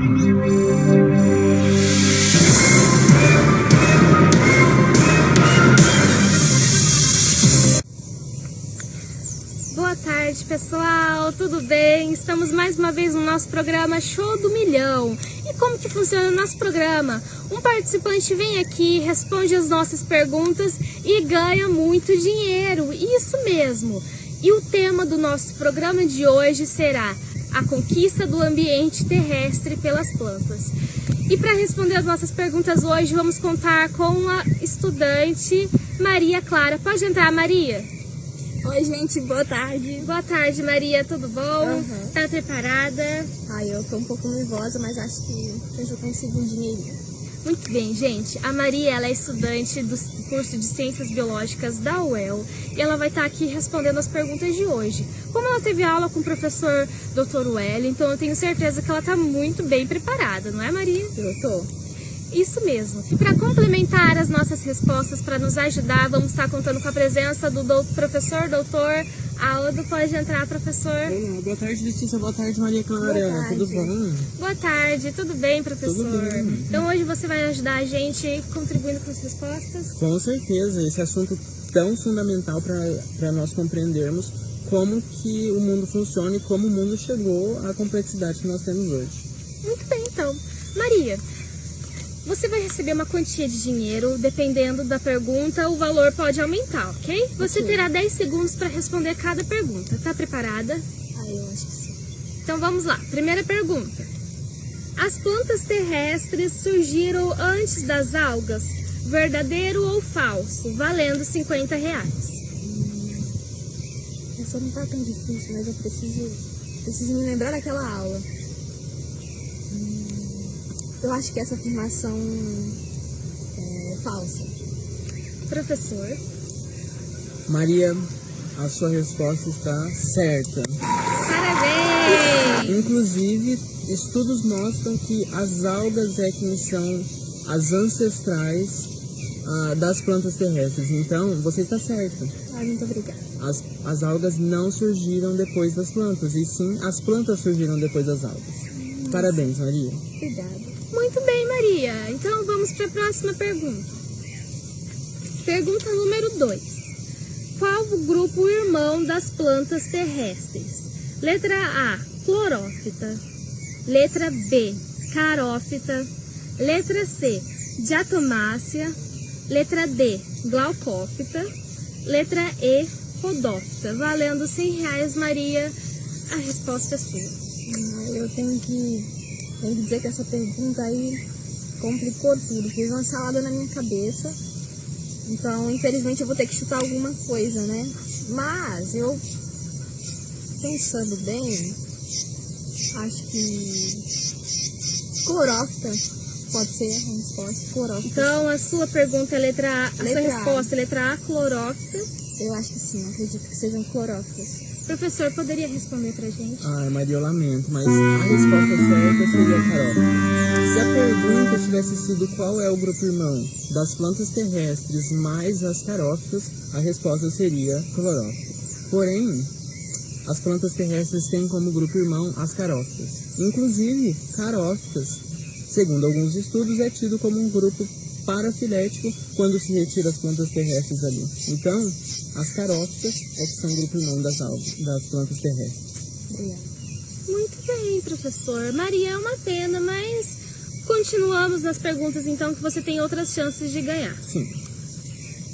Boa tarde, pessoal, tudo bem? Estamos mais uma vez no nosso programa Show do Milhão. E como que funciona o nosso programa? Um participante vem aqui, responde as nossas perguntas e ganha muito dinheiro, isso mesmo. E o tema do nosso programa de hoje será a conquista do ambiente terrestre pelas plantas. E para responder as nossas perguntas hoje, vamos contar com a estudante Maria Clara. Pode entrar, Maria? Oi, gente, boa tarde. Boa tarde, Maria, tudo bom? Tá preparada? Ai, eu tô um pouco nervosa, mas acho que eu já consigo um dinheirinho. Muito bem, gente. A Maria, ela é estudante do curso de Ciências Biológicas da UEL e ela vai estar aqui respondendo as perguntas de hoje. Como ela teve aula com o professor Dr. Wellington, eu tenho certeza que ela tá muito bem preparada, não é, Maria? Eu tô. Isso mesmo. E para complementar as nossas respostas, para nos ajudar, vamos estar contando com a presença do professor doutor Aldo. Pode entrar, professor. Olá, boa tarde, Letícia. Boa tarde, Maria Clara. Boa tarde. Tudo bom? Boa tarde, tudo bem, professor? Tudo bem. Então hoje você vai ajudar a gente contribuindo com as respostas? Com certeza, esse assunto tão fundamental para nós compreendermos como que o mundo funciona e como o mundo chegou à complexidade que nós temos hoje. Muito bem, então. Maria, você vai receber uma quantia de dinheiro, dependendo da pergunta, o valor pode aumentar, ok? Você terá 10 segundos para responder cada pergunta. Tá preparada? Eu acho que sim. Então vamos lá. Primeira pergunta. As plantas terrestres surgiram antes das algas? Verdadeiro ou falso? Valendo R$50. Essa não tá tão difícil, mas eu preciso me lembrar daquela aula. Eu acho que essa afirmação é falsa. Professor? Maria, a sua resposta está certa. Parabéns! Inclusive, estudos mostram que as algas é quem são as ancestrais das plantas terrestres. Então, você está certa. Muito obrigada. As algas não surgiram depois das plantas, e sim as plantas surgiram depois das algas. Parabéns, Maria. Obrigada. Muito bem, Maria. Então vamos para a próxima pergunta. Pergunta número 2. Qual o grupo irmão das plantas terrestres? Letra A, clorófita. Letra B, carófita. Letra C, diatomácea. Letra D, glaucófita. Letra E, rodófita. Valendo R$100, Maria. A resposta é sua. Eu tenho que dizer que essa pergunta aí complicou tudo. Fez uma salada na minha cabeça. Então, infelizmente, eu vou ter que chutar alguma coisa, né? Mas eu, pensando bem, acho que clorófita pode ser a resposta. Clorófita. Então, a sua pergunta é letra A. A sua Letra A. resposta é letra A, clorófita. Eu acho que sim, acredito que sejam clorófitas. Professor, poderia responder pra gente? Maria, eu lamento, mas a resposta certa seria a carófita. Se a pergunta tivesse sido qual é o grupo irmão das plantas terrestres mais as carófitas, a resposta seria clorófita. Porém, as plantas terrestres têm como grupo irmão as carófitas. Inclusive, carófitas, segundo alguns estudos, é tido como um grupo parafilético quando se retira as plantas terrestres ali. Então, as carófitas é que são o grupo irmão das plantas terrestres. Obrigada. Muito bem, professor. Maria, é uma pena, mas continuamos nas perguntas, então, que você tem outras chances de ganhar. Sim.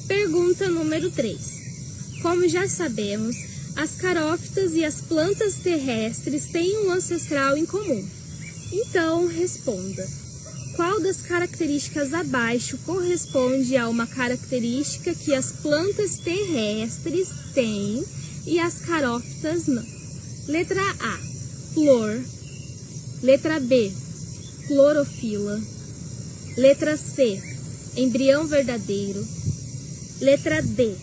Pergunta número 3. Como já sabemos, as carófitas e as plantas terrestres têm um ancestral em comum. Então, responda. Qual das características abaixo corresponde a uma característica que as plantas terrestres têm e as carófitas não? Letra A, flor. Letra B, clorofila. Letra C, embrião verdadeiro. Letra D,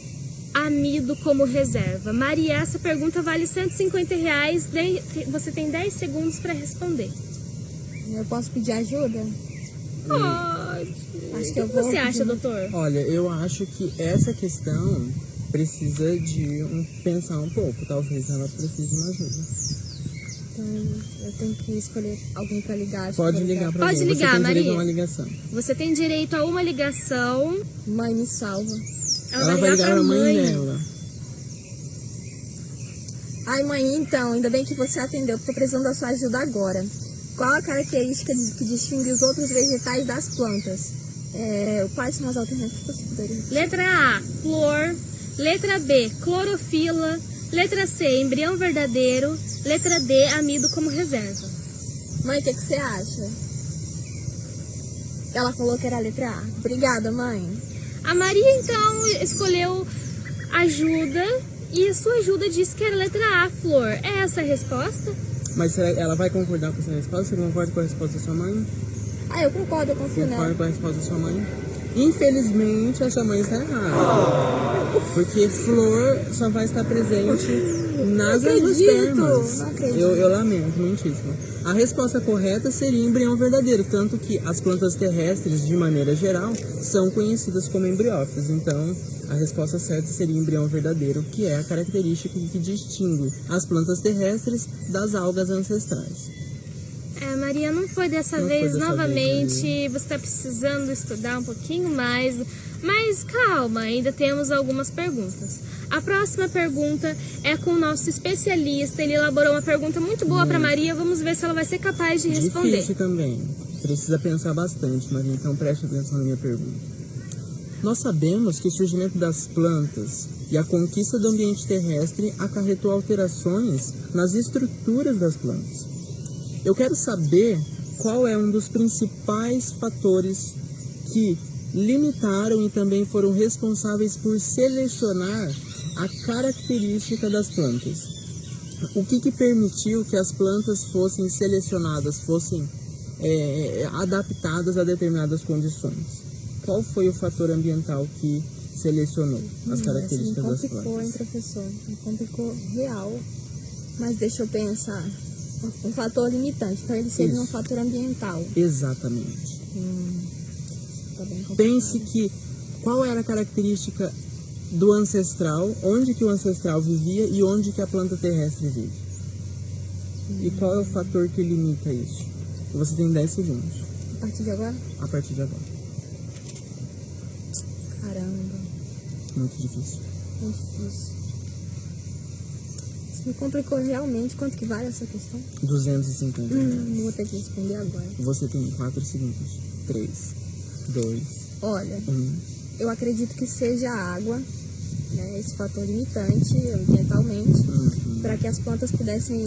amido como reserva. Maria, essa pergunta vale R$150. Você tem 10 segundos para responder. Eu posso pedir ajuda? Pode. Acho que eu O que vou você acha, pedir. doutor? Olha, eu acho que essa questão precisa de pensar um pouco. Talvez ela precise de uma ajuda. Então eu tenho que escolher alguém pra ligar. Pode ligar pra Pode mim. ligar, Você tem Maria. direito a uma ligação. Você tem direito a uma ligação. Mãe, me salva. Ela vai ligar pra pra mãe dela. Ai, mãe, então, ainda bem que você atendeu, porque tô precisando da sua ajuda agora. Qual a característica que distingue os outros vegetais das plantas? Quais são as alternativas que poderia? Letra A, flor. Letra B, clorofila. Letra C, embrião verdadeiro. Letra D, amido como reserva. Mãe, o que você acha? Ela falou que era a letra A. Obrigada, mãe. A Maria, então, escolheu ajuda e a sua ajuda disse que era a letra A, flor. É essa a resposta? Mas será que ela vai concordar com essa resposta? Você concorda com a resposta da sua mãe? Eu concordo, eu confio nela. Concorda com a resposta da sua mãe? Infelizmente, a sua mãe está errada. Porque flor só vai estar presente nas endospermas. Não acredito. Eu lamento, muitíssimo. A resposta correta seria embrião verdadeiro, tanto que as plantas terrestres, de maneira geral, são conhecidas como embriófitas. Então, a resposta certa seria embrião verdadeiro, que é a característica que distingue as plantas terrestres das algas ancestrais. Maria, não foi dessa vez. Novamente, você está precisando estudar um pouquinho mais. Mas calma, ainda temos algumas perguntas. A próxima pergunta é com o nosso especialista. Ele elaborou uma pergunta muito boa para Maria. Vamos ver se ela vai ser capaz de responder. Difícil também. Precisa pensar bastante, Maria. Então preste atenção na minha pergunta. Nós sabemos que o surgimento das plantas e a conquista do ambiente terrestre acarretou alterações nas estruturas das plantas. Eu quero saber qual é um dos principais fatores que limitaram e também foram responsáveis por selecionar a característica das plantas. O que permitiu que as plantas fossem selecionadas, fossem adaptadas a determinadas condições? Qual foi o fator ambiental que selecionou as características das plantas? Me complicou, hein, professor? Me complicou real. Mas deixa eu pensar. Um fator limitante, então ele seria um fator ambiental. Exatamente. Tá bem complicado. Pense que qual era a característica do ancestral, onde que o ancestral vivia e onde que a planta terrestre vive. E qual é o fator que limita isso? Você tem 10 segundos. A partir de agora? A partir de agora. Caramba, Muito difícil. muito difícil. Isso me complicou realmente. Quanto que vale essa questão? 250 reais. Vou ter que responder agora. Você tem 4 segundos. 3, 2, Olha, 1. eu acredito que seja a água, né, esse fator limitante ambientalmente, para que as plantas pudessem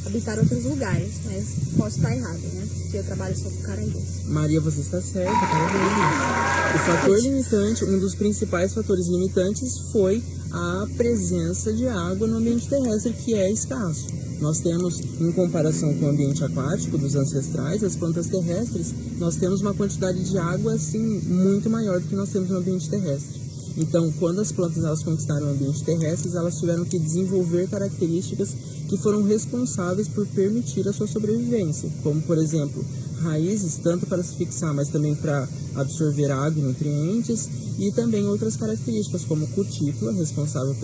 habitar outros lugares. Mas posso estar errado, né? Porque eu trabalho só com caranguejos. Maria, você está certa, parabéns. O fator limitante, um dos principais fatores limitantes foi a presença de água no ambiente terrestre, que é escasso. Nós temos, em comparação com o ambiente aquático dos ancestrais, as plantas terrestres, nós temos uma quantidade de água assim muito maior do que nós temos no ambiente terrestre. Então, quando as plantas elas conquistaram o ambiente terrestre, elas tiveram que desenvolver características que foram responsáveis por permitir a sua sobrevivência, como, por exemplo, raízes, tanto para se fixar, mas também para absorver água e nutrientes, e também outras características, como cutícula, responsável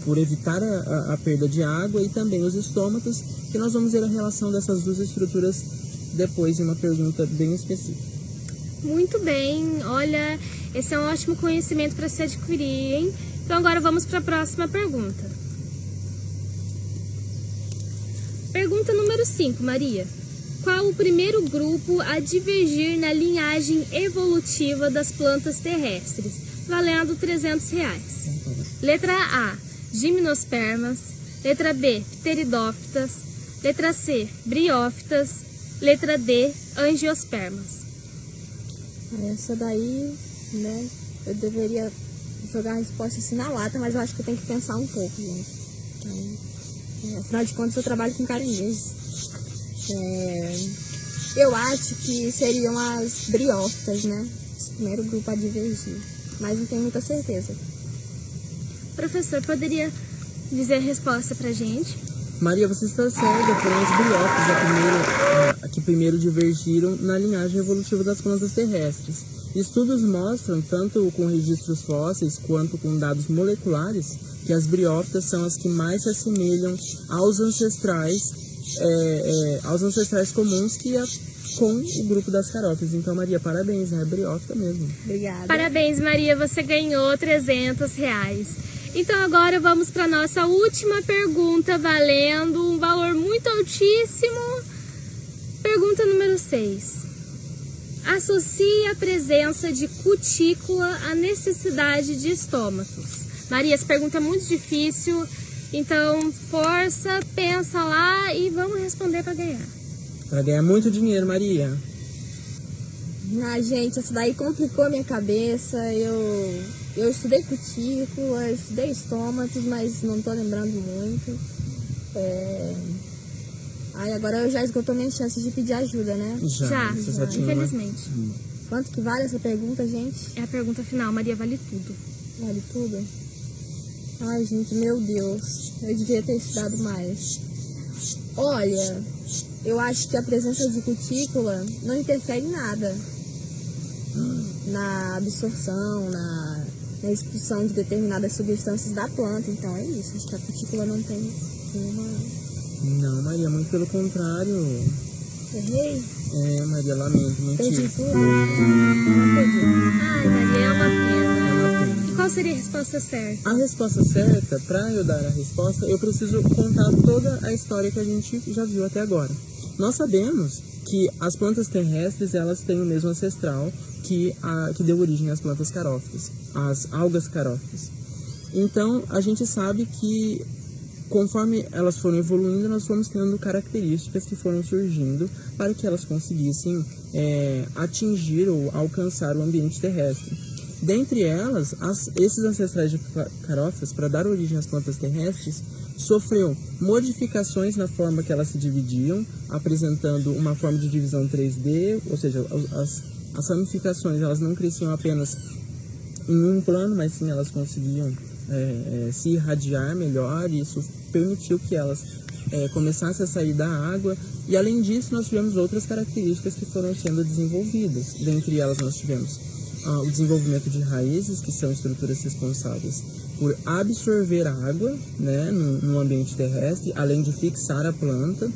por evitar a perda de água, e também os estômatos, que nós vamos ver a relação dessas duas estruturas depois em uma pergunta bem específica. Muito bem, olha, esse é um ótimo conhecimento para se adquirir, hein? Então agora vamos para a próxima pergunta. Pergunta número 5, Maria. Qual o primeiro grupo a divergir na linhagem evolutiva das plantas terrestres? Valendo R$300. Letra A, gimnospermas. Letra B, pteridófitas. Letra C, briófitas. Letra D, angiospermas. Essa daí, né, eu deveria jogar a resposta assim na lata, mas eu acho que eu tenho que pensar um pouco, gente. Então, afinal de contas, eu trabalho com caranguejos. Eu acho que seriam as briófitas, né? Esse primeiro grupo a divergir, mas não tenho muita certeza. Professor, poderia dizer a resposta pra gente? Maria, você está certa, foram as briófitas que primeiro divergiram na linhagem evolutiva das plantas terrestres. Estudos mostram, tanto com registros fósseis quanto com dados moleculares, que as briófitas são as que mais se assemelham aos ancestrais comuns com o grupo das carófitas. Então, Maria, parabéns, é briófita mesmo. Obrigada. Parabéns, Maria, você ganhou R$300. Então agora vamos para nossa última pergunta, valendo um valor muito altíssimo. Pergunta número 6. Associe a presença de cutícula à necessidade de estômatos. Maria, essa pergunta é muito difícil, então força, pensa lá e vamos responder para ganhar. Para ganhar muito dinheiro, Maria. Ah, gente, essa daí complicou a minha cabeça. Eu estudei cutícula, estudei estômatos, mas não tô lembrando muito. Agora já esgotou minhas chances de pedir ajuda, né? Já, infelizmente. Quanto que vale essa pergunta, gente? É a pergunta final, Maria, vale tudo. Vale tudo? Ai, gente, meu Deus. Eu devia ter estudado mais. Olha, eu acho que a presença de cutícula não interfere em nada na absorção, na expulsão de determinadas substâncias da planta. Então é isso, acho que a cutícula não tem nenhuma... Não, Maria, muito pelo contrário. Errei? Maria, lamento, mentira. Perdi tudo? Não perdi. Ai, Maria, é uma pena. E qual seria a resposta certa? A resposta certa, para eu dar a resposta, eu preciso contar toda a história que a gente já viu até agora. Nós sabemos que as plantas terrestres, elas têm o mesmo ancestral que deu origem às plantas carófitas, às algas carófitas. Então, a gente sabe que conforme elas foram evoluindo, nós fomos tendo características que foram surgindo para que elas conseguissem atingir ou alcançar o ambiente terrestre. Dentre elas, esses ancestrais de carófitas, para dar origem às plantas terrestres, sofreu modificações na forma que elas se dividiam, apresentando uma forma de divisão 3D, ou seja, as ramificações elas não cresciam apenas em um plano, mas sim elas conseguiam se irradiar melhor, e isso permitiu que elas começassem a sair da água. E além disso, nós tivemos outras características que foram sendo desenvolvidas. Dentre elas, nós tivemos o desenvolvimento de raízes, que são estruturas responsáveis por absorver a água, né, no ambiente terrestre, além de fixar a planta.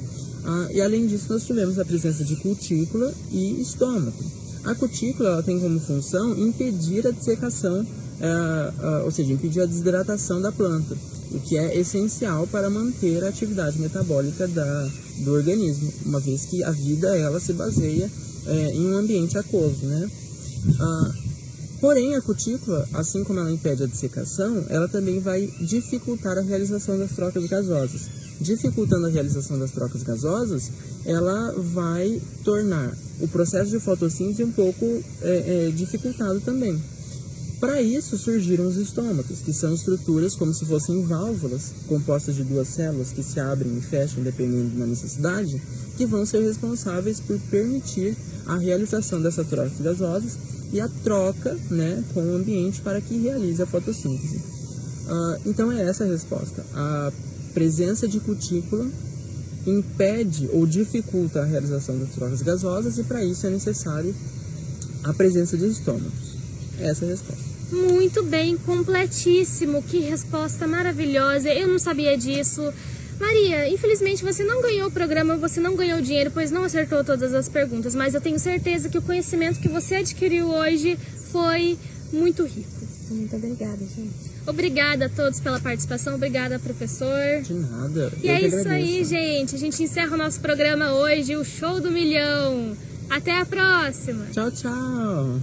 E além disso, nós tivemos a presença de cutícula e estômato. A cutícula ela tem como função impedir a dessecação, ou seja, impedir a desidratação da planta, o que é essencial para manter a atividade metabólica do organismo, uma vez que a vida ela se baseia em um ambiente aquoso, né? Porém, a cutícula, assim como ela impede a dessecação, ela também vai dificultar a realização das trocas gasosas. Dificultando a realização das trocas gasosas, ela vai tornar o processo de fotossíntese um pouco dificultado também. Para isso, surgiram os estômatos, que são estruturas como se fossem válvulas, compostas de duas células que se abrem e fecham dependendo da necessidade, que vão ser responsáveis por permitir a realização dessas trocas gasosas e a troca, né, com o ambiente para que realize a fotossíntese. Então é essa a resposta. A presença de cutícula impede ou dificulta a realização das trocas gasosas, e para isso é necessário a presença de estômatos. Essa é a resposta. Muito bem, completíssimo, que resposta maravilhosa, eu não sabia disso. Maria, infelizmente você não ganhou o programa, você não ganhou dinheiro, pois não acertou todas as perguntas, mas eu tenho certeza que o conhecimento que você adquiriu hoje foi muito rico. Muito obrigada, gente. Obrigada a todos pela participação, obrigada, professor. De nada. E é isso aí, gente, a gente encerra o nosso programa hoje, o Show do Milhão. Até a próxima. Tchau, tchau.